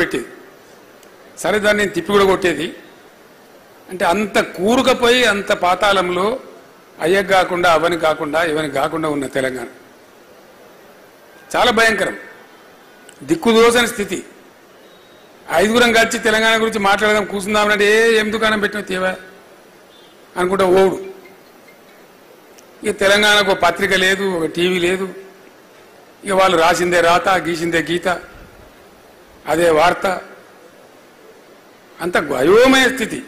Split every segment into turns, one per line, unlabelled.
పెట్టేది. సరే దాన్ని నేను తిప్పి కూడా కొట్టేది. అంటే అంత కూరుకపోయి అంత పాతాళంలో అయ్యకు కాకుండా అవని కాకుండా ఇవని కాకుండా ఉన్న తెలంగాణ చాలా భయంకరం, దిక్కుదోసని స్థితి. ఐదుగురం కలిసి తెలంగాణ గురించి మాట్లాడదాం కూర్చుందామంటే ఏం దుకాణం పెట్టిన తీవా అనుకుంటా ఓడు. ఇక తెలంగాణకు ఒక పత్రిక లేదు, ఒక టీవీ లేదు. ఇక వాళ్ళు రాసిందే రాత, గీసిందే గీత, అదే వార్త. అంత అయోమయ స్థితి.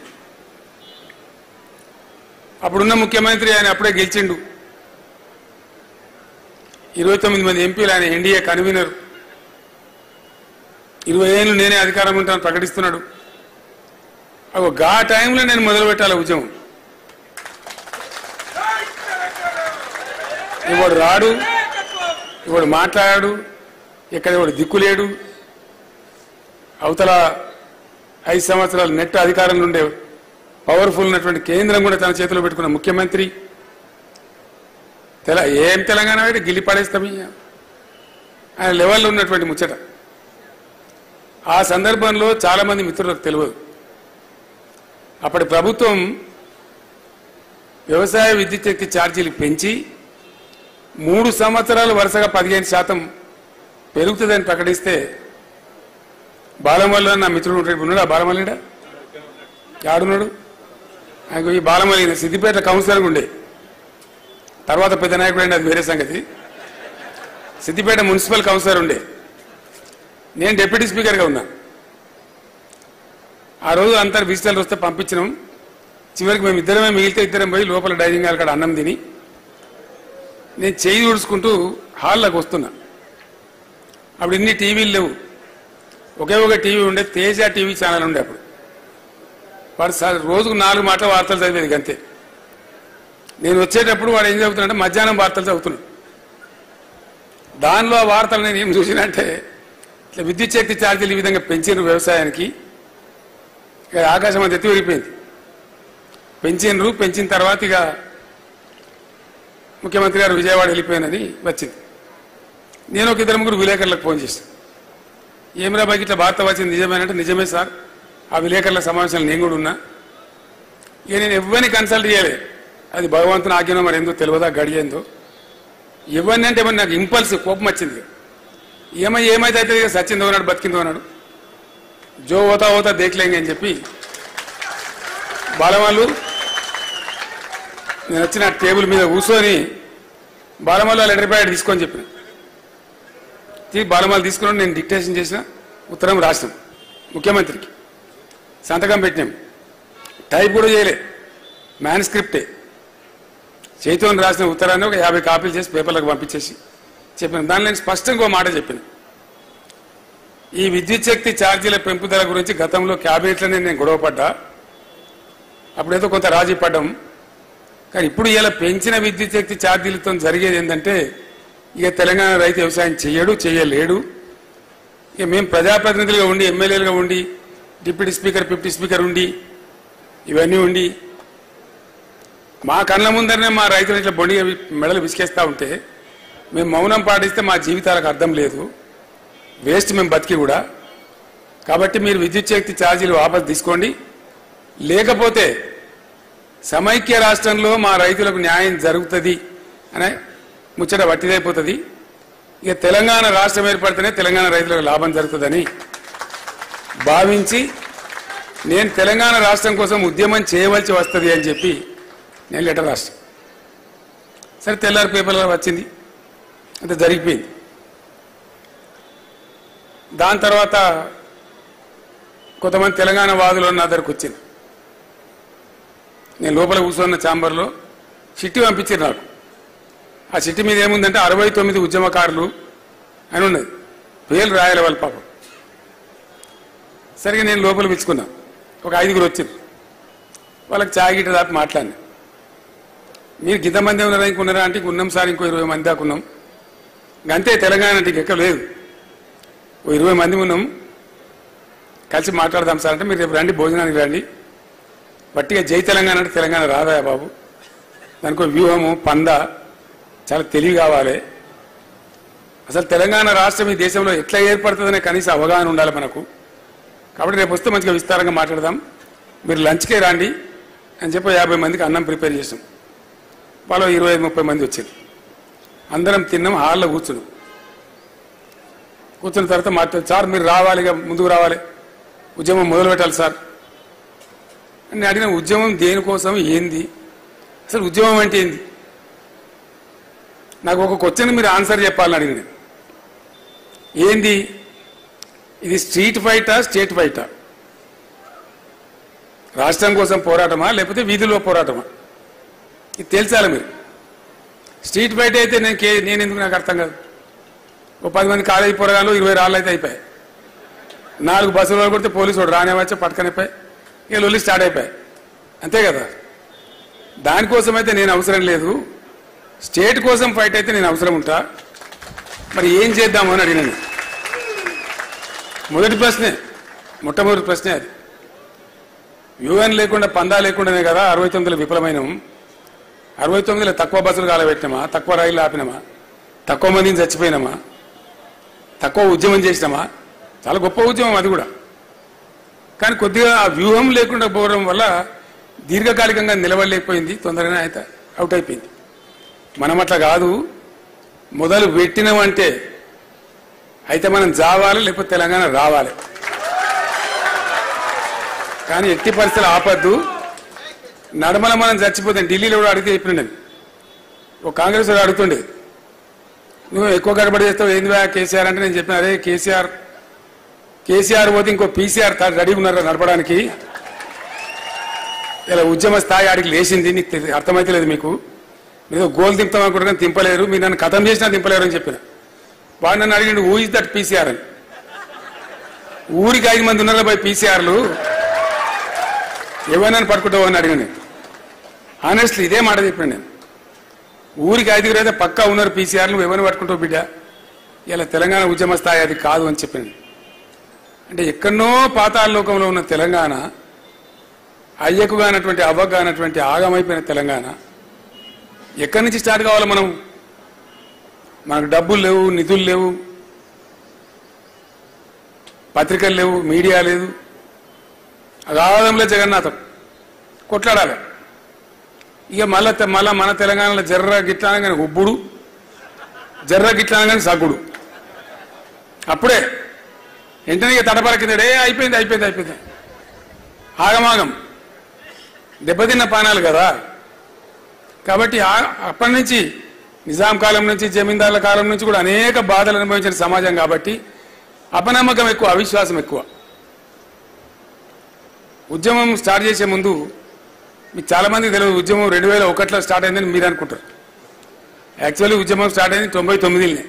అప్పుడున్న ముఖ్యమంత్రి ఆయన అప్పుడే గెలిచిండు, 29 మంది ఎంపీలు, ఆయన ఎన్డీఏ కన్వీనర్. 20 ఏళ్ళు నేనే అధికారం ఉంటాను ప్రకటిస్తున్నాడు. ఆ టైంలో నేను మొదలు పెట్టాలి ఉద్యమం. ఇవాడు రాడు, ఇవాడు మాట్లాడాడు, ఇక్కడ ఇవాడు దిక్కులేడు. అవతల 5 సంవత్సరాలు నెట్ అధికారంలో ఉండే పవర్ఫుల్ ఉన్నటువంటి కేంద్రం కూడా తన చేతిలో పెట్టుకున్న ముఖ్యమంత్రి ఏం తెలంగాణ అయితే గిల్లి పడేస్తాం ఆయన లెవెల్లో ఉన్నటువంటి ముచ్చట. ఆ సందర్భంలో చాలా మంది మిత్రులకు తెలియదు, అప్పటి ప్రభుత్వం వ్యవసాయ విద్యుత్ శక్తి ఛార్జీలు పెంచి 3 సంవత్సరాలు వరుసగా 15% పెరుగుతుందని ప్రకటిస్తే బాలమల్లి నా మిత్రుడు ఉన్నాడు. ఆ బాలమల్లిడా ఆడున్నాడు. ఆయన ఈ బాలమల్లి సిద్దిపేట కౌన్సిలర్గా ఉండే, తర్వాత పెద్ద నాయకుడు అండి, అది వేరే సంగతి. సిద్దిపేట మున్సిపల్ కౌన్సిలర్ ఉండే, నేను డిప్యూటీ స్పీకర్గా ఉన్నా. ఆ రోజు అంతా విజిటర్లు వస్తే పంపించినాం. చివరికి మేము ఇద్దరమే మిగిలితే ఇద్దరం పోయి లోపల డైనింగ్ హాల్ కాడ అన్నం తిని నేను చేయి ఊడ్చుకుంటూ హాల్లోకి వస్తున్నా. అప్పుడు ఇన్ని టీవీలు లేవు, ఒకే ఒక టీవీ ఉండే, తేజ టీవీ ఛానల్ ఉండే. అప్పుడు వాడు రోజుకు 4 మాటల వార్తలు చదివేది అంతే. నేను వచ్చేటప్పుడు వాడు ఏం చదువుతున్నాడంటే మధ్యాహ్నం వార్తలు చదువుతున్నాడు. దానిలో ఆ వార్తలు నేను ఏం చూసినంటే, ఇట్లా విద్యుత్ శక్తి ఛార్జీలు ఈ విధంగా పెంచినారు వ్యవసాయానికి. ఇక ఆకాశం అంత ఎత్తి విరిగిపోయింది. పెంచిన తర్వాత ఇక ముఖ్యమంత్రి గారు విజయవాడ వెళ్ళిపోయానని వచ్చింది. నేను ఒక 2-3 విలేకరులకు ఫోన్ చేశాను. ఏమిరా బాకి ఇట్లా వార్త వచ్చింది నిజమేనంటే, నిజమే సార్, ఆ విలేకరుల సమావేశాలు నేను కూడా ఉన్నా. ఇక నేను ఎవరిని కన్సల్ట్ చేయలే, అది భగవంతుని ఆజ్ఞనో మరి ఏందో తెలియదా గడియేందో. ఎవరిని అంటే ఏమన్నా నాకు ఇంపల్స్ కోపం వచ్చింది. ఏమైతే అయితే ఇక సచ్చిందో అన్నాడు, బతికిందో అన్నాడు, జో హోతా దేఖలేంగి అని చెప్పి బాలమల్లు నేను వచ్చిన టేబుల్ మీద కూర్చొని బాలమల్లు లెటర్ ప్యాడ్ తీసుకొని చెప్పిన. బాలమల్లు తీసుకున్నాడు. నేను డిక్టేషన్ చేసిన ఉత్తరం రాసినాం ముఖ్యమంత్రికి, సంతకం పెట్టినాం. టైప్ కూడా చేయలే, మ్యాన్స్క్రిప్టే చేతితో రాసిన ఉత్తరాన్ని ఒక 50 కాపీలు చేసి పేపర్లకు పంపించేసి చెప్పిన. దానిలో నేను స్పష్టంగా ఒక మాట చెప్పిన, ఈ విద్యుత్ శక్తి ఛార్జీల పెంపుదల గురించి గతంలో క్యాబినెట్లోనే నేను గొడవపడ్డా, అప్పుడేదో కొంత రాజీ పడ్డాం. కానీ ఇప్పుడు ఇలా పెంచిన విద్యుత్ శక్తి ఛార్జీలతో జరిగేది ఏంటంటే, ఇక తెలంగాణ రైతు వ్యవసాయం చేయలేడు. ఇక మేము ప్రజాప్రతినిధులుగా ఉండి, ఎమ్మెల్యేలుగా ఉండి, డిప్యూటీ స్పీకర్, డిప్యూటీ స్పీకర్ ఉండి, ఇవన్నీ ఉండి మా కళ్ళ ముందరనే మా రైతులు ఇట్లా బొండిగా మెడలు విసికేస్తూ ఉంటే మేము మౌనం పాటిస్తే మా జీవితాలకు అర్థం లేదు, వేస్ట్ మేము బతికి కూడా. కాబట్టి మీరు విద్యుత్ శక్తి ఛార్జీలు వాపసు తీసుకోండి, లేకపోతే సమైక్య రాష్ట్రంలో మా రైతులకు న్యాయం జరుగుతుంది అనే ముచ్చట వట్టిదైపోతుంది. ఇక తెలంగాణ రాష్ట్రం ఏర్పడితేనే తెలంగాణ రైతులకు లాభం జరుగుతుందని భావించి నేను తెలంగాణ రాష్ట్రం కోసం ఉద్యమం చేయవలసి వస్తుంది అని చెప్పి నేను లెటర్ రాస్తాను. సరే, తెల్లారి పేపర్లో వచ్చింది, అంత జరిగిపోయింది. దాని తర్వాత కొంతమంది తెలంగాణ వాదులు నా దగ్గరకు వచ్చింది. నేను లోపల కూర్చున్న ఛాంబర్లో చిట్టి పంపించారు నాకు. ఆ చిట్టి మీద ఏముందంటే 69 ఉద్యమకారులు అని ఉన్నది, పేర్లు రాయాలి వాళ్ళ పాపం. సరిగా నేను లోపల పిలుచుకున్నా. ఒక 5గురు వచ్చారు. వాళ్ళకి ఛాయ్ గిట్ట దాకా మాట్లాడినా. మీరు గింతమంది ఉన్నారా, ఇంకున్నారా అంటే ఉన్నాం సార్, ఇంకో 20 మంది దాకా ఉన్నాం. అంతే, తెలంగాణ అంటే ఇంకెక్కడ లేదు, ఓ 20 మంది ఉన్నాం, కలిసి మాట్లాడదాం సార్ అంటే, మీరు రేపు రండి, భోజనానికి రండి. బట్టిగా జై తెలంగాణ అంటే తెలంగాణ రాదా బాబు, దానికి వ్యూహము పంద చాలా తెలివి కావాలి. అసలు తెలంగాణ రాష్ట్రం ఈ దేశంలో ఎట్లా ఏర్పడుతుందనే కనీస అవగాహన ఉండాలి మనకు. కాబట్టి రేపు వస్తే మంచిగా విస్తారంగా మాట్లాడదాం, మీరు లంచ్కే రాండి అని చెప్పి 50 మందికి అన్నం ప్రిపేర్ చేసాం. వాళ్ళు 25-30 మంది వచ్చారు. అందరం తిన్నాం, హాల్లో కూర్చున్నాం. కూర్చున్న తర్వాత మాట్లాడు, సార్ మీరు రావాలి, ముందుకు రావాలి, ఉద్యమం మొదలు పెట్టాలి సార్ అని అడిగిన. ఉద్యమం దేనికోసం, ఏంది అసలు ఉద్యమం అంటే ఏంది, నాకు ఒక క్వశ్చన్ మీరు ఆన్సర్ చెప్పాలని అడిగిన. ఏంది ఇది, స్ట్రీట్ ఫైటా స్టేట్ ఫైటా, రాష్ట్రం కోసం పోరాటమా లేకపోతే వీధిలో పోరాటమా, ఇది తెలుసాలి మీరు. స్ట్రీట్ ఫైట్ అయితే నేను ఎందుకు, నాకు అర్థం కాదు. ఓ 10 మంది కాలేజీ పోరగాళ్ళు 20 రాళ్ళు అయితే అయిపోయాయి. 4 బస్సులు కొడితే పోలీసు వాడు రానివ్వచ్చు, పట్టుకనిపోయి ఇక లొల్లి స్టార్ట్ అయిపోయాయి, అంతే కదా. దానికోసం అయితే నేను అవసరం లేదు, స్టేట్ కోసం ఫైట్ అయితే నేను అవసరం ఉంటా. మరి ఏం చేద్దాము అని అడిగినాను. మొట్టమొదటి ప్రశ్నే అది. వ్యూహం లేకుండా, పందా లేకుండానే కదా 69లో విఫలమైనం. 69లో తక్కువ బస్సులు కాలబెట్టినామా, తక్కువ రైళ్లు ఆపినామా, తక్కువ మందిని చచ్చిపోయినామా, తక్కువ ఉద్యమం చేసినామా? చాలా గొప్ప ఉద్యమం అది కూడా. కానీ కొద్దిగా ఆ వ్యూహం లేకుండా పోవడం వల్ల దీర్ఘకాలికంగా నిలబడలేకపోయింది, తొందరగా అయితే అవుట్ అయిపోయింది. మనం అట్లా కాదు, మొదలు పెట్టినామంటే అయితే మనం జావాలి, లేకపోతే తెలంగాణ రావాలి. కానీ ఎట్టి పరిస్థితులు ఆపద్దు. నడమల మనం చచ్చిపోతాం. ఢిల్లీలో కూడా అడిగితే చెప్పిన, ఒక కాంగ్రెస్ వాడు అడుగుతుండే, నువ్వు ఎక్కువ గడబడి చేస్తావు ఏంది కేసీఆర్ అంటే, నేను చెప్పిన, అరే కేసీఆర్ పోతే ఇంకో పీసీఆర్ రెడీ ఉన్నారా నడపడానికి. ఇలా ఉద్యమ స్థాయి ఆడికి లేచింది, నీకు అర్థమైతే లేదు మీకు. మీరు గోల్ దింపుతాం అనుకుంటున్నా, దింపలేరు, మీరు నన్ను ఖతం చేసినా దింపలేరు అని చెప్పిన. వాడు నన్ను అడిగిండు, హూ ఇస్ దట్ పీసీఆర్ అని. ఊరికి 5 మంది ఉన్నారు పోయి పీసీఆర్లు, ఎవరినైనా పట్టుకుంటావు అని అడిగాను. ఆనెస్ట్లీ ఇదే మాట చెప్పాను నేను. ఊరికి 5 అయితే పక్కా ఉన్నారు పీసీఆర్లు, నువ్వు ఎవరిని పట్టుకుంటావు బిడ్డ, ఇలా తెలంగాణ ఉద్యమ స్థాయి అది కాదు అని చెప్పాను. అంటే ఎక్కడనో పాతాళ లోకంలో ఉన్న తెలంగాణ, అయ్యకుగానటువంటి అవ్వగానటువంటి ఆగమైపోయిన తెలంగాణ ఎక్కడి నుంచి స్టార్ట్ కావాలి? మనకు డబ్బులు లేవు, నిధులు లేవు, పత్రికలు లేవు, మీడియా లేదు. అగాధంలో జగన్నాథం కొట్లాడాలి. ఇక మళ్ళా మన తెలంగాణలో జర్ర గిట్లానగానే ఉబ్బుడు, జర్ర గిట్లానగానే సగ్గుడు. అప్పుడే వెంటనే ఇక తడపల కిందడే అయిపోయింది. ఆగమాగం దెబ్బతిన్న పానాలు కదా. కాబట్టి అప్పటి నుంచి నిజాం కాలం నుంచి, జమీందారుల కాలం నుంచి కూడా అనేక బాధలు అనుభవించిన సమాజం కాబట్టి అపనమ్మకం ఎక్కువ, అవిశ్వాసం ఎక్కువ. ఉద్యమం స్టార్ట్ చేసే ముందు మీకు చాలా మందికి తెలియదు, ఉద్యమం 2001లో స్టార్ట్ అయిందని మీరు అనుకుంటారు. యాక్చువల్లీ ఉద్యమం స్టార్ట్ అయింది 99లోనే.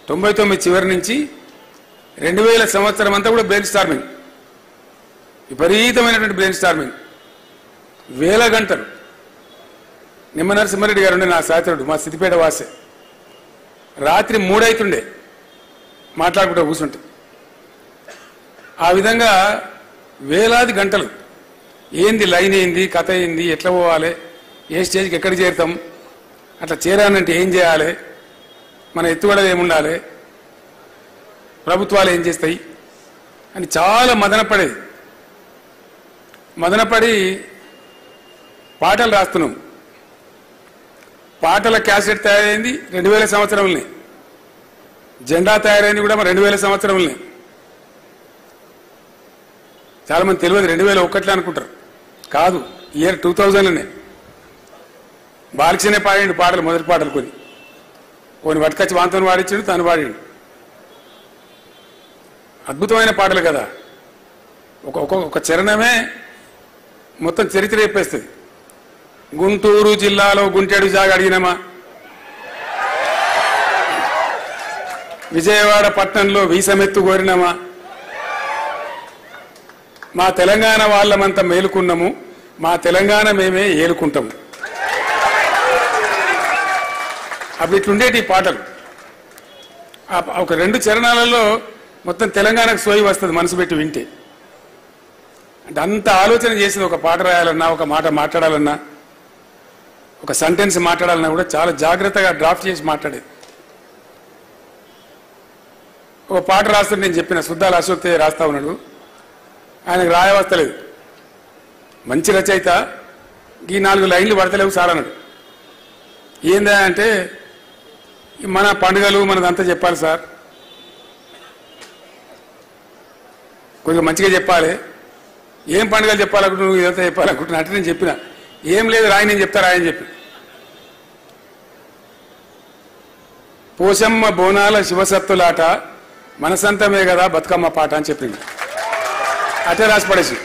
99 చివరి నుంచి 2000 సంవత్సరం అంతా కూడా బ్రెయిన్ స్టార్మింగ్, విపరీతమైనటువంటి బ్రెయిన్ స్టార్మింగ్, వేల గంటలు. నిమ్మ నరసింహారెడ్డి గారు ఉండే నా సహచరుడు, మా సిద్దిపేట వాసే, రాత్రి 3 అవుతుండే మాట్లాడుకుంటూ కూర్చుంటే. ఆ విధంగా వేలాది గంటలు. ఏంది లైన్, ఏంది కథ, ఏంది ఎట్లా పోవాలి, ఏ స్టేజ్కి ఎక్కడ చేరుతాం, అట్లా చేరానంటే ఏం చేయాలి, మన ఎత్తుగడలు ఏముండాలి, ప్రభుత్వాలు ఏం చేస్తాయి అని చాలా మదనపడి పాటలు రాస్తున్నాం. పాటల క్యాసెట్ తయారైంది 2000 సంవత్సరంలోనే, జెండా తయారైంది కూడా 2000 సంవత్సరంలోనే. చాలా మంది తెలియదు 2001లో అనుకుంటారు, కాదు, ఇయర్ 2000లోనే. బాలకృష్ణనే పాడిండు పాటలు, మొదటి పాటలు కొన్ని పట్టుకొచ్చి వాంతో పాడించాడు, తను పాడిండు. అద్భుతమైన పాటలు కదా. ఒక చరణమే మొత్తం చరిత్ర చెప్పేస్తుంది. గుంటూరు జిల్లాలో గుంటేడు జాగ అడిగినామా, విజయవాడ పట్టణంలో వీసమెత్తు కోరినామా, మా తెలంగాణ వాళ్ళమంతా మేలుకున్నాము, మా తెలంగాణ మేమే ఏలుకుంటాము. అప్పుడు ఇట్లుండేటి పాటలు. ఒక 2 చరణాలలో మొత్తం తెలంగాణకు సోయి వస్తుంది మనసు పెట్టి వింటే. అంటే అంత ఆలోచన చేసింది. ఒక పాట రాయాలన్నా, ఒక మాట మాట్లాడాలన్నా, ఒక సెంటెన్స్ మాట్లాడాలన్నా కూడా చాలా జాగ్రత్తగా డ్రాఫ్ట్ చేసి మాట్లాడేది. ఒక పాట రాస్తుంటే నేను చెప్పిన సుద్దాల అశోక్ తేజ రాస్తా ఉన్నాడు, ఆయనకు రాయవస్తలేదు, మంచి రచయిత, ఈ 4 లైన్లు పడతలేవు సార్ అన్నాడు. ఏందా అంటే మన పండుగలు మనదంతా చెప్పాలి సార్, కొంచెం మంచిగా చెప్పాలి, ఏం పండుగలు చెప్పాలనుకుంటు నువ్వు ఇదంతా చెప్పాలనుకుంటున్నా అంటే నేను చెప్పిన, ఏం లేదు రాయి నేను చెప్తా రాయని చెప్పి, పోషమ్మ బోనాల శివసత్తులాట మనసంతమే కదా బతుకమ్మ పాట అని చెప్పింది. అటే రాసి పడేసి